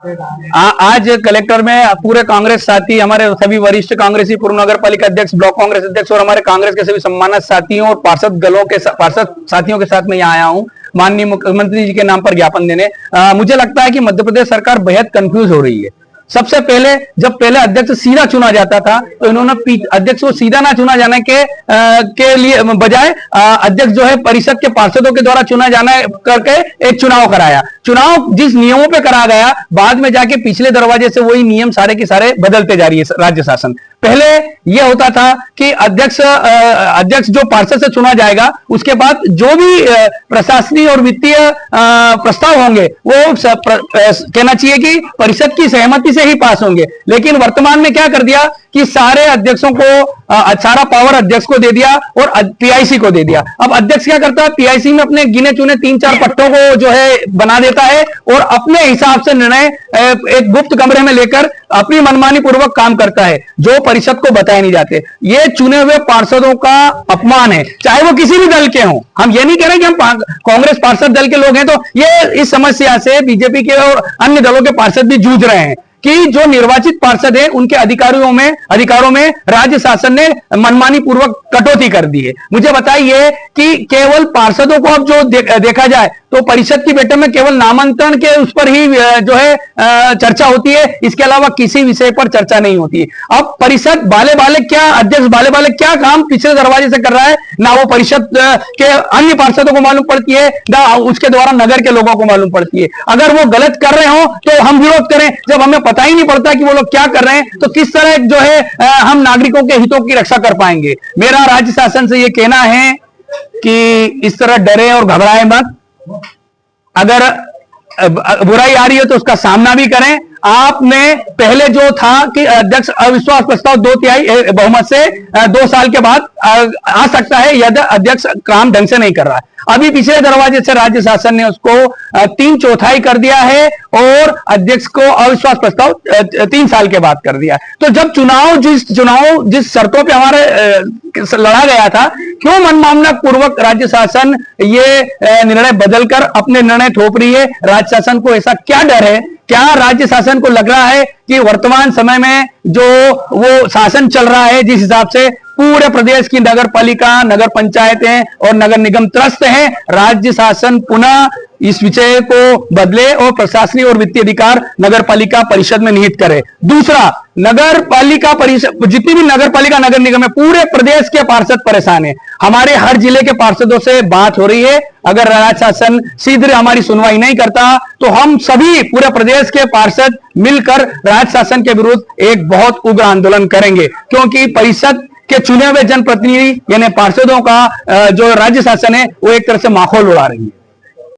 आज कलेक्टर में पूरे कांग्रेस साथी, हमारे सभी वरिष्ठ कांग्रेसी, पूर्व नगर पालिका अध्यक्ष, ब्लॉक कांग्रेस अध्यक्ष और हमारे कांग्रेस के सभी सम्मानित साथियों और पार्षद साथियों के साथ में यहाँ आया हूँ माननीय मुख्यमंत्री जी के नाम पर ज्ञापन देने। मुझे लगता है कि मध्य प्रदेश सरकार बेहद कंफ्यूज हो रही है। सबसे पहले जब पहले अध्यक्ष सीधा चुना जाता था तो इन्होंने अध्यक्ष को सीधा ना चुना जाने के लिए बजाय अध्यक्ष जो है परिषद के पार्षदों के द्वारा चुना जाना करके एक चुनाव कराया। चुनाव जिस नियमों पे करा गया, बाद में जाके पिछले दरवाजे से वही नियम सारे के सारे बदलते जा रही है राज्य शासन। पहले यह होता था कि अध्यक्ष जो पार्षद से चुना जाएगा, उसके बाद जो भी प्रशासनिक और वित्तीय प्रस्ताव होंगे वो कहना चाहिए कि परिषद की सहमति से ही पास होंगे। लेकिन वर्तमान में क्या कर दिया कि सारे अध्यक्षों को सारा पावर अध्यक्ष को दे दिया और पीआईसी को दे दिया। अब अध्यक्ष क्या करता है, पीआईसी में अपने गिने चुने 3-4 पट्टों को जो है बना देता है और अपने हिसाब से निर्णय एक गुप्त कमरे में लेकर अपनी मनमानी पूर्वक काम करता है, जो परिषद को बताए नहीं जाते। ये चुने हुए पार्षदों का अपमान है, चाहे वो किसी भी दल के हों। हम ये नहीं कह रहे कि हम कांग्रेस पार्षद दल के लोग हैं, तो ये इस समस्या से बीजेपी के और अन्य दलों के पार्षद भी जूझ रहे हैं कि जो निर्वाचित पार्षद है उनके अधिकारों में राज्य शासन ने मनमानी पूर्वक कटौती कर दी है। मुझे बताइए कि केवल पार्षदों को अब जो देखा जाए तो परिषद की बैठक में केवल नामांकन के उस पर ही जो है चर्चा होती है, इसके अलावा किसी विषय पर चर्चा नहीं होती है। अब परिषद अध्यक्ष बाले क्या काम पिछले दरवाजे से कर रहा है, ना वो परिषद के अन्य पार्षदों को मालूम पड़ती है, ना उसके द्वारा नगर के लोगों को मालूम पड़ती है। अगर वो गलत कर रहे हो तो हम विरोध करें, जब हमें पता ही नहीं पड़ता कि वो लोग क्या कर रहे हैं तो किस तरह जो है हम नागरिकों के हितों की रक्षा कर पाएंगे। मेरा राज्य शासन से ये कहना है कि इस तरह डरे और घबराए मत। अगर बुराई आ रही है तो उसका सामना भी करें। आपने पहले जो था कि अध्यक्ष अविश्वास प्रस्ताव 2/3 बहुमत से 2 साल के बाद आ सकता है यदि अध्यक्ष काम ढंग से नहीं कर रहा है। अभी पिछले दरवाजे से राज्य शासन ने उसको 3/4 कर दिया है और अध्यक्ष को अविश्वास प्रस्ताव 3 साल के बाद कर दिया। तो जब चुनाव जिस शर्तों पे हमारे लड़ा गया था, क्यों मनमाना पूर्वक राज्य शासन ये निर्णय बदलकर अपने निर्णय थोप रही है? राज्य शासन को ऐसा क्या डर है? क्या राज्य शासन को लग रहा है कि वर्तमान समय में जो वो शासन चल रहा है, जिस हिसाब से पूरे प्रदेश की नगर पालिका, नगर पंचायतें और नगर निगम त्रस्त हैं, राज्य शासन पुनः इस विषय को बदले और प्रशासनिक और वित्तीय अधिकार नगर पालिका परिषद में निहित करे। दूसरा, नगर पालिका परिषद, जितनी भी नगर पालिका नगर निगम है, पूरे प्रदेश के पार्षद परेशान है। हमारे हर जिले के पार्षदों से बात हो रही है। अगर राज्य शासन शीघ्र हमारी सुनवाई नहीं करता तो हम सभी पूरे प्रदेश के पार्षद मिलकर राज्य शासन के विरुद्ध एक बहुत उग्र आंदोलन करेंगे, क्योंकि परिषद के चुने हुए जनप्रतिनिधि यानी पार्षदों का जो राज्य शासन है वो एक तरह से माहौल उड़ा रही है।